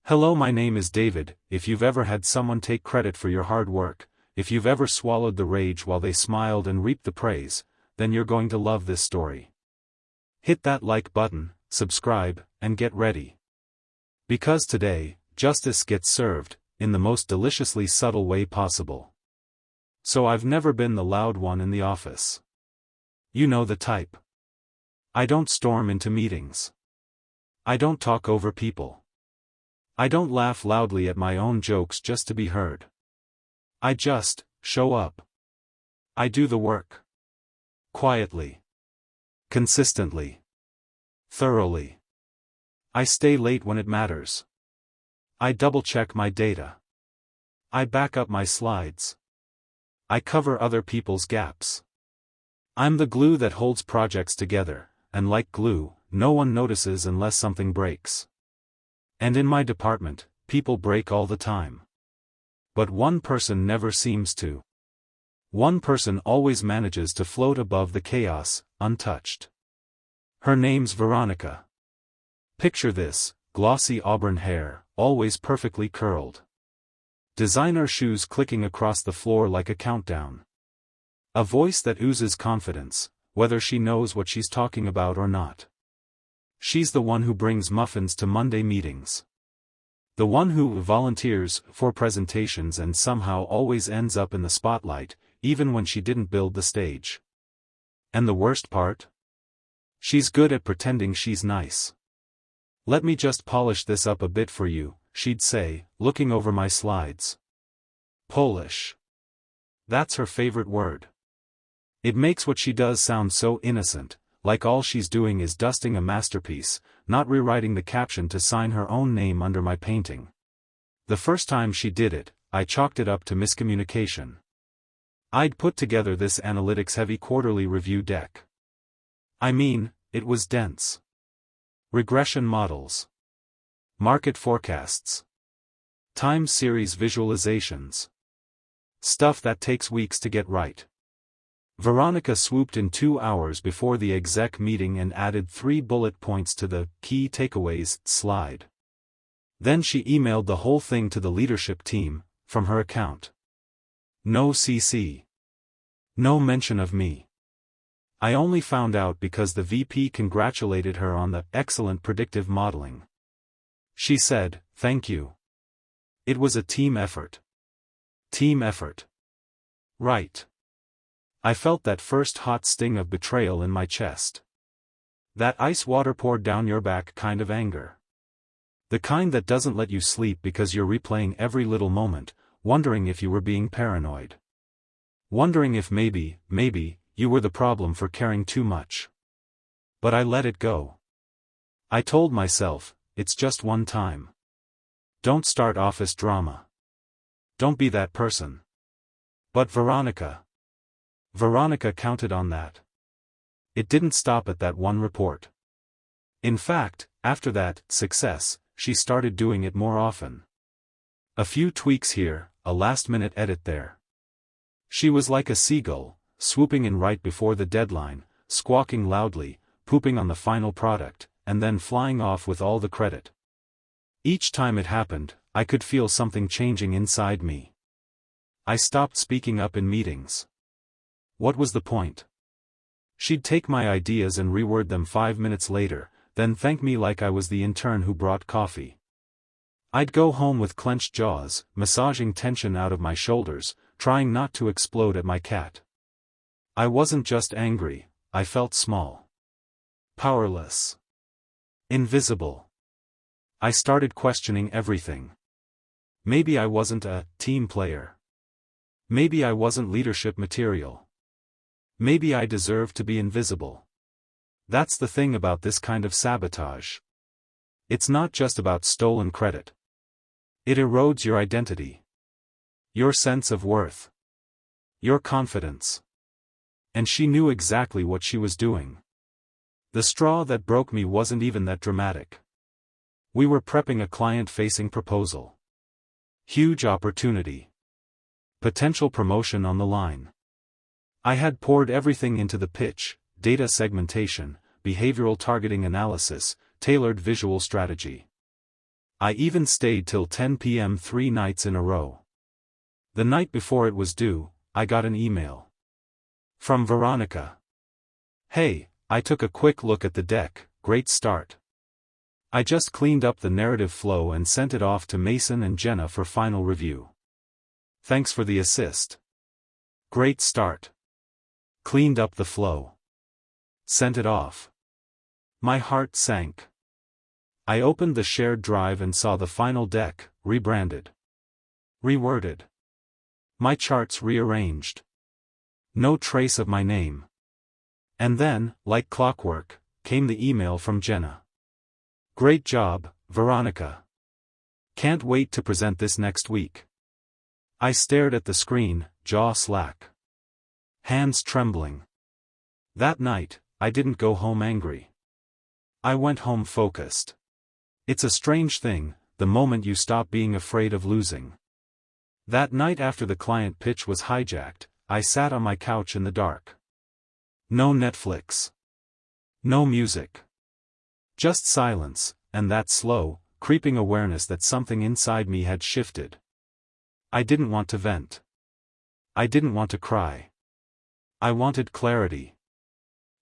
Hello, my name is David. If you've ever had someone take credit for your hard work, if you've ever swallowed the rage while they smiled and reaped the praise, then you're going to love this story. Hit that like button, subscribe, and get ready. Because today, justice gets served, in the most deliciously subtle way possible. So I've never been the loud one in the office. You know the type. I don't storm into meetings. I don't talk over people. I don't laugh loudly at my own jokes just to be heard. I just show up. I do the work. Quietly. Consistently. Thoroughly. I stay late when it matters. I double-check my data. I back up my slides. I cover other people's gaps. I'm the glue that holds projects together, and like glue, no one notices unless something breaks. And in my department, people break all the time. But one person never seems to. One person always manages to float above the chaos, untouched. Her name's Veronica. Picture this: glossy auburn hair, always perfectly curled. Designer shoes clicking across the floor like a countdown. A voice that oozes confidence, whether she knows what she's talking about or not. She's the one who brings muffins to Monday meetings. The one who volunteers for presentations and somehow always ends up in the spotlight, even when she didn't build the stage. And the worst part? She's good at pretending she's nice. Let me just polish this up a bit for you, she'd say, looking over my slides. Polish. That's her favorite word. It makes what she does sound so innocent, like all she's doing is dusting a masterpiece, not rewriting the caption to sign her own name under my painting. The first time she did it, I chalked it up to miscommunication. I'd put together this analytics-heavy quarterly review deck. I mean, it was dense. Regression models. Market forecasts. Time series visualizations. Stuff that takes weeks to get right. Veronica swooped in 2 hours before the exec meeting and added 3 bullet points to the key takeaways slide. Then she emailed the whole thing to the leadership team, from her account. No CC. No mention of me. I only found out because the VP congratulated her on the excellent predictive modeling. She said, "Thank you. It was a team effort." Team effort. Right. I felt that first hot sting of betrayal in my chest. That ice water poured down your back kind of anger. The kind that doesn't let you sleep because you're replaying every little moment, wondering if you were being paranoid. Wondering if maybe, you were the problem for caring too much. But I let it go. I told myself, it's just one time. Don't start office drama. Don't be that person. But Veronica counted on that. It didn't stop at that one report. In fact, after that success, she started doing it more often. A few tweaks here, a last-minute edit there. She was like a seagull, swooping in right before the deadline, squawking loudly, pooping on the final product, and then flying off with all the credit. Each time it happened, I could feel something changing inside me. I stopped speaking up in meetings. What was the point? She'd take my ideas and reword them 5 minutes later, then thank me like I was the intern who brought coffee. I'd go home with clenched jaws, massaging tension out of my shoulders, trying not to explode at my cat. I wasn't just angry, I felt small. Powerless. Invisible. I started questioning everything. Maybe I wasn't a team player. Maybe I wasn't leadership material. Maybe I deserved to be invisible. That's the thing about this kind of sabotage. It's not just about stolen credit. It erodes your identity. Your sense of worth. Your confidence. And she knew exactly what she was doing. The straw that broke me wasn't even that dramatic. We were prepping a client-facing proposal. Huge opportunity. Potential promotion on the line. I had poured everything into the pitch: data segmentation, behavioral targeting analysis, tailored visual strategy. I even stayed till 10 p.m. 3 nights in a row. The night before it was due, I got an email from Veronica. "Hey, I took a quick look at the deck, great start. I just cleaned up the narrative flow and sent it off to Mason and Jenna for final review. Thanks for the assist. Great start. Cleaned up the flow. Sent it off." My heart sank. I opened the shared drive and saw the final deck, rebranded. Reworded. My charts rearranged. No trace of my name. And then, like clockwork, came the email from Jenna. "Great job, Veronica. Can't wait to present this next week." I stared at the screen, jaw slack. Hands trembling. That night, I didn't go home angry. I went home focused. It's a strange thing, the moment you stop being afraid of losing. That night after the client pitch was hijacked, I sat on my couch in the dark. No Netflix. No music. Just silence, and that slow, creeping awareness that something inside me had shifted. I didn't want to vent. I didn't want to cry. I wanted clarity.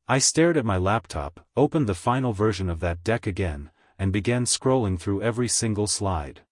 I stared at my laptop, opened the final version of that deck again, and began scrolling through every single slide.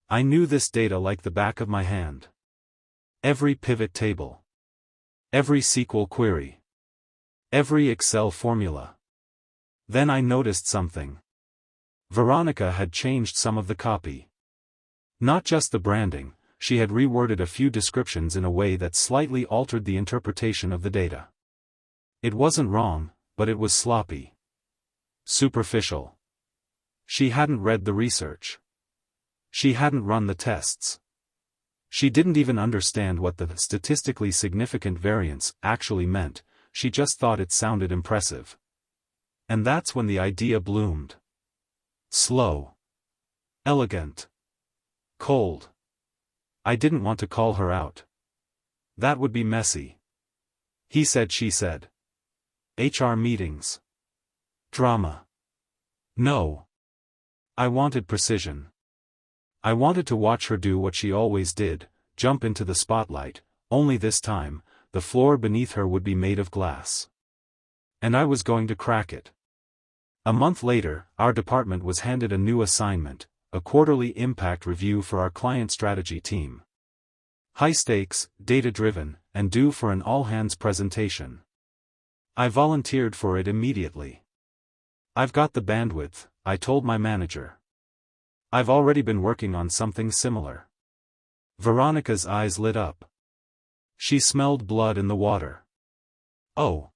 I knew this data like the back of my hand. Every pivot table. Every SQL query. Every Excel formula. Then I noticed something. Veronica had changed some of the copy. Not just the branding, she had reworded a few descriptions in a way that slightly altered the interpretation of the data. It wasn't wrong, but it was sloppy. Superficial. She hadn't read the research. She hadn't run the tests. She didn't even understand what the statistically significant variance actually meant, she just thought it sounded impressive. And that's when the idea bloomed. Slow. Elegant. Cold. I didn't want to call her out. That would be messy. He said, she said. HR meetings. Drama. No. I wanted precision. I wanted to watch her do what she always did, jump into the spotlight, only this time, the floor beneath her would be made of glass. And I was going to crack it. A month later, our department was handed a new assignment, a quarterly impact review for our client strategy team. High stakes, data-driven, and due for an all-hands presentation. I volunteered for it immediately. "I've got the bandwidth," I told my manager. "I've already been working on something similar." Veronica's eyes lit up. She smelled blood in the water. "Oh.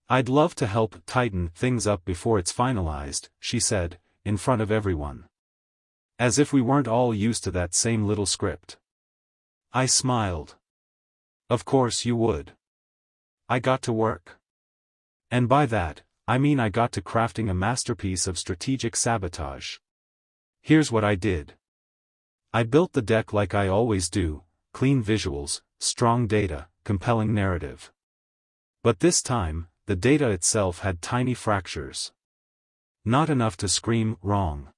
I'd love to help tighten things up before it's finalized," she said, in front of everyone. As if we weren't all used to that same little script. I smiled. "Of course you would." I got to work. And by that, I mean I got to crafting a masterpiece of strategic sabotage. Here's what I did. I built the deck like I always do, clean visuals, strong data, compelling narrative. But this time, the data itself had tiny fractures. Not enough to scream wrong.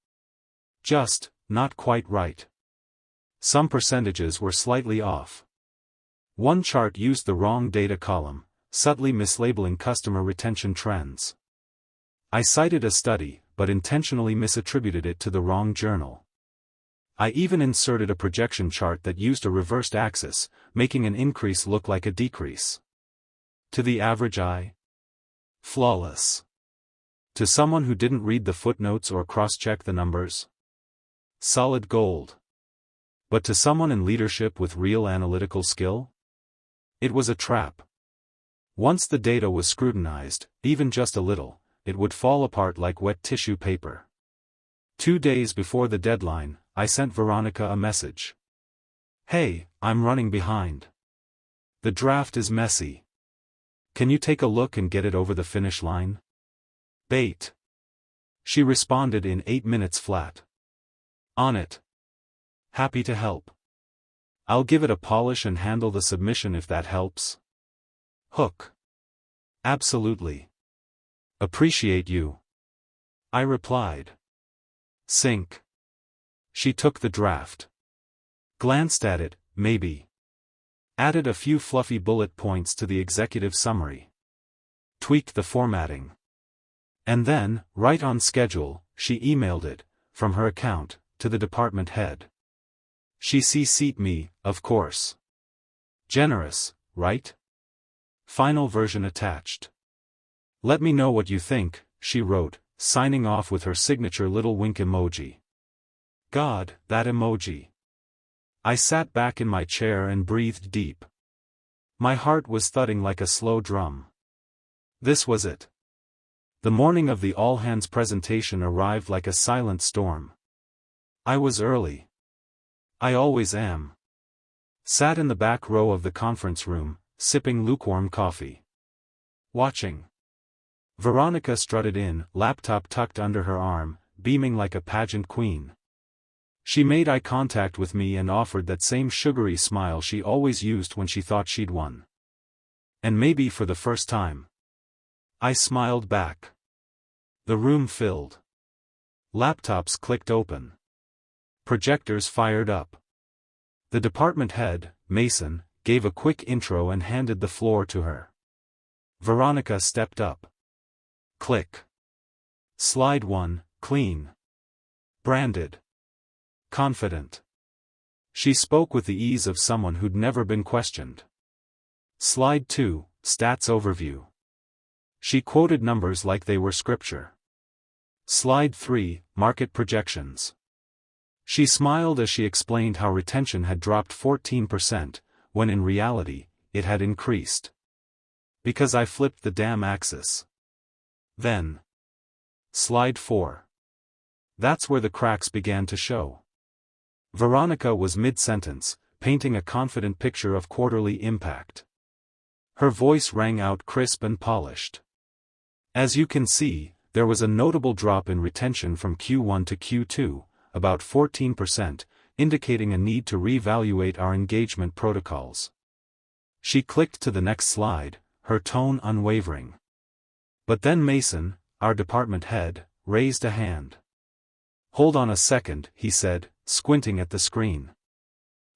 Just, not quite right. Some percentages were slightly off. One chart used the wrong data column, subtly mislabeling customer retention trends. I cited a study, but intentionally misattributed it to the wrong journal. I even inserted a projection chart that used a reversed axis, making an increase look like a decrease. To the average eye? Flawless. To someone who didn't read the footnotes or cross-check the numbers? Solid gold. But to someone in leadership with real analytical skill? It was a trap. Once the data was scrutinized, even just a little, it would fall apart like wet tissue paper. 2 days before the deadline, I sent Veronica a message. "Hey, I'm running behind. The draft is messy. Can you take a look and get it over the finish line?" Bait. She responded in 8 minutes flat. "On it. Happy to help. I'll give it a polish and handle the submission if that helps." Hook. "Absolutely. Appreciate you." I replied. Sink. She took the draft. Glanced at it, maybe. Added a few fluffy bullet points to the executive summary. Tweaked the formatting. And then, right on schedule, she emailed it, from her account, to the department head. She CC'd me, of course. Generous, right? Final version attached. Let me know what you think, she wrote, signing off with her signature little wink emoji. God, that emoji. I sat back in my chair and breathed deep. My heart was thudding like a slow drum. This was it. The morning of the all-hands presentation arrived like a silent storm. I was early. I always am. Sat in the back row of the conference room, sipping lukewarm coffee. Watching. Veronica strutted in, laptop tucked under her arm, beaming like a pageant queen. She made eye contact with me and offered that same sugary smile she always used when she thought she'd won. And maybe for the first time. I smiled back. The room filled. Laptops clicked open. Projectors fired up. The department head, Mason, gave a quick intro and handed the floor to her. Veronica stepped up. Click. Slide 1, clean. Branded. Confident. She spoke with the ease of someone who'd never been questioned. Slide 2, stats overview. She quoted numbers like they were scripture. Slide 3, market projections. She smiled as she explained how retention had dropped 14%, when in reality, it had increased. Because I flipped the damn axis. Then. Slide 4. That's where the cracks began to show. Veronica was mid-sentence, painting a confident picture of quarterly impact. Her voice rang out crisp and polished. As you can see, there was a notable drop in retention from Q1 to Q2, about 14%, indicating a need to reevaluate our engagement protocols. She clicked to the next slide, her tone unwavering. But then Mason, our department head, raised a hand. Hold on a second, he said, squinting at the screen.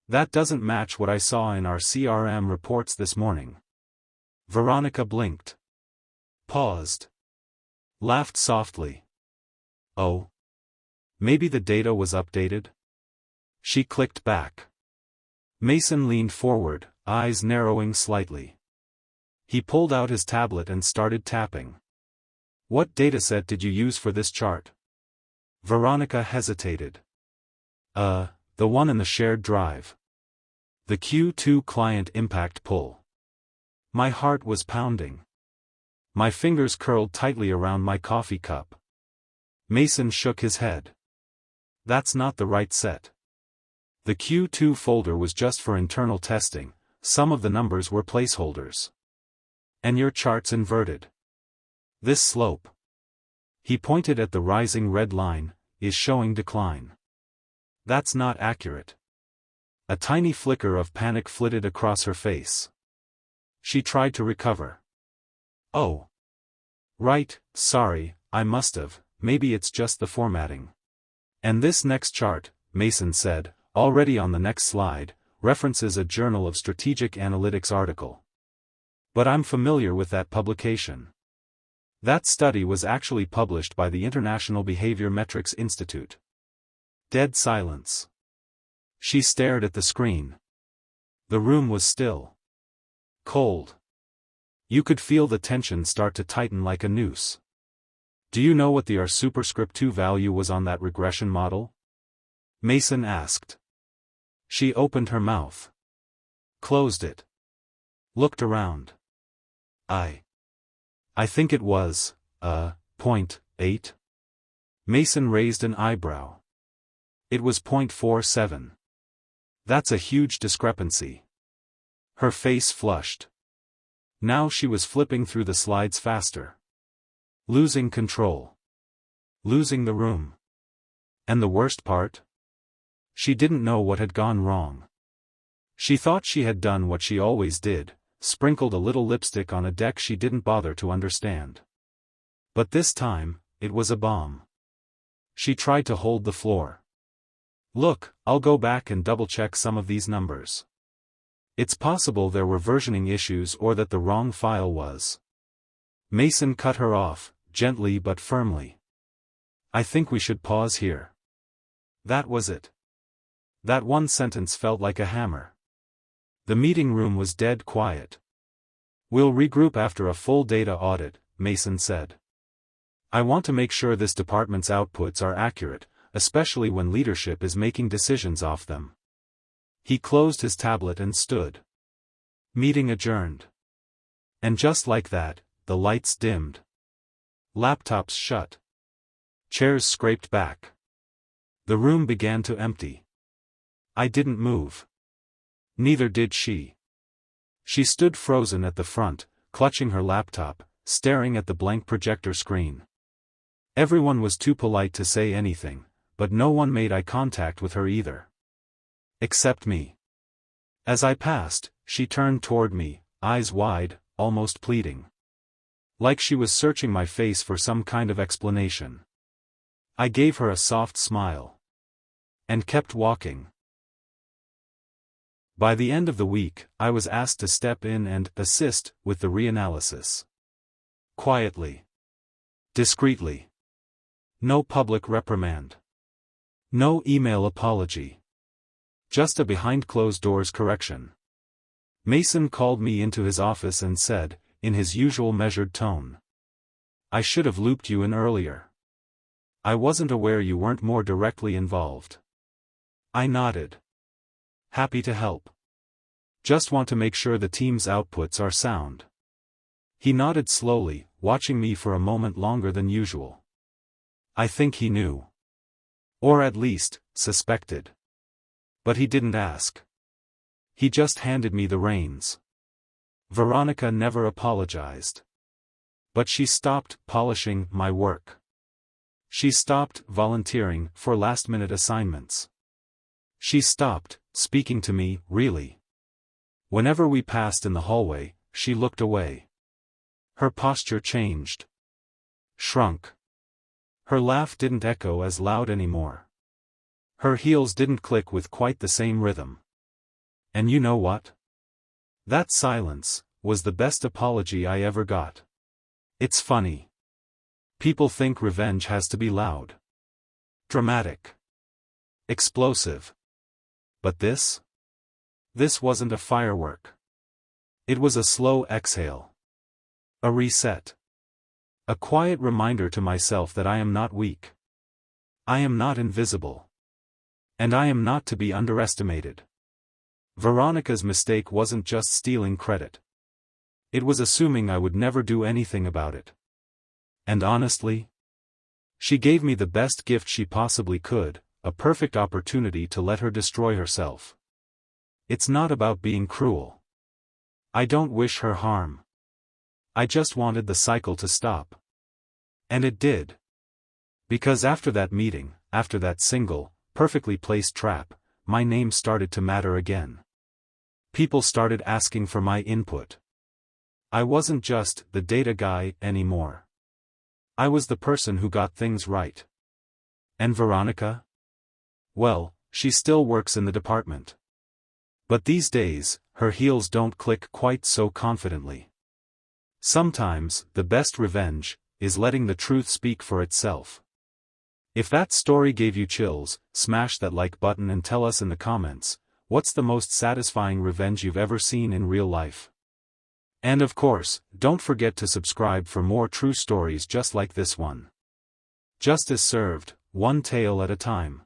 That doesn't match what I saw in our CRM reports this morning. Veronica blinked. Paused. Laughed softly. Oh. Maybe the data was updated? She clicked back. Mason leaned forward, eyes narrowing slightly. He pulled out his tablet and started tapping. What dataset did you use for this chart? Veronica hesitated. The one in the shared drive. The Q2 client impact poll. My heart was pounding. My fingers curled tightly around my coffee cup. Mason shook his head. That's not the right set. The Q2 folder was just for internal testing, some of the numbers were placeholders. And your chart's inverted. This slope. He pointed at the rising red line, is showing decline. That's not accurate. A tiny flicker of panic flitted across her face. She tried to recover. Oh. Right, sorry, I must've, maybe it's just the formatting. And this next chart, Mason said, already on the next slide, references a Journal of Strategic Analytics article. But I'm familiar with that publication. That study was actually published by the International Behavior Metrics Institute. Dead silence. She stared at the screen. The room was still. Cold. You could feel the tension start to tighten like a noose. Do you know what the R superscript 2 value was on that regression model? Mason asked. She opened her mouth. Closed it. Looked around. I think it was, 0.8. Mason raised an eyebrow. It was 0.47. That's a huge discrepancy. Her face flushed. Now she was flipping through the slides faster. Losing control. Losing the room. And the worst part? She didn't know what had gone wrong. She thought she had done what she always did, sprinkled a little lipstick on a deck she didn't bother to understand. But this time, it was a bomb. She tried to hold the floor. Look, I'll go back and double-check some of these numbers. It's possible there were versioning issues or that the wrong file was. Mason cut her off, gently but firmly. I think we should pause here. That was it. That one sentence felt like a hammer. The meeting room was dead quiet. We'll regroup after a full data audit, Mason said. I want to make sure this department's outputs are accurate, especially when leadership is making decisions off them. He closed his tablet and stood. Meeting adjourned. And just like that, the lights dimmed. Laptops shut. Chairs scraped back. The room began to empty. I didn't move. Neither did she. She stood frozen at the front, clutching her laptop, staring at the blank projector screen. Everyone was too polite to say anything, but no one made eye contact with her either. Except me. As I passed, she turned toward me, eyes wide, almost pleading. Like she was searching my face for some kind of explanation. I gave her a soft smile. And kept walking. By the end of the week, I was asked to step in and assist with the reanalysis. Quietly. Discreetly. No public reprimand. No email apology. Just a behind-closed-doors correction. Mason called me into his office and said, in his usual measured tone. I should have looped you in earlier. I wasn't aware you weren't more directly involved. I nodded. Happy to help. Just want to make sure the team's outputs are sound. He nodded slowly, watching me for a moment longer than usual. I think he knew. Or at least, suspected. But he didn't ask. He just handed me the reins. Veronica never apologized. But she stopped polishing my work. She stopped volunteering for last-minute assignments. She stopped speaking to me, really. Whenever we passed in the hallway, she looked away. Her posture changed. Shrunk. Her laugh didn't echo as loud anymore. Her heels didn't click with quite the same rhythm. And you know what? That silence was the best apology I ever got. It's funny. People think revenge has to be loud. Dramatic. Explosive. But this? This wasn't a firework. It was a slow exhale. A reset. A quiet reminder to myself that I am not weak. I am not invisible. And I am not to be underestimated. Veronica's mistake wasn't just stealing credit. It was assuming I would never do anything about it. And honestly, she gave me the best gift she possibly could, a perfect opportunity to let her destroy herself. It's not about being cruel. I don't wish her harm. I just wanted the cycle to stop. And it did. Because after that meeting, after that single, perfectly placed trap, my name started to matter again. People started asking for my input. I wasn't just the data guy anymore. I was the person who got things right. And Veronica? Well, she still works in the department. But these days, her heels don't click quite so confidently. Sometimes, the best revenge is letting the truth speak for itself. If that story gave you chills, smash that like button and tell us in the comments, what's the most satisfying revenge you've ever seen in real life? And of course, don't forget to subscribe for more true stories just like this one. Justice served, one tale at a time.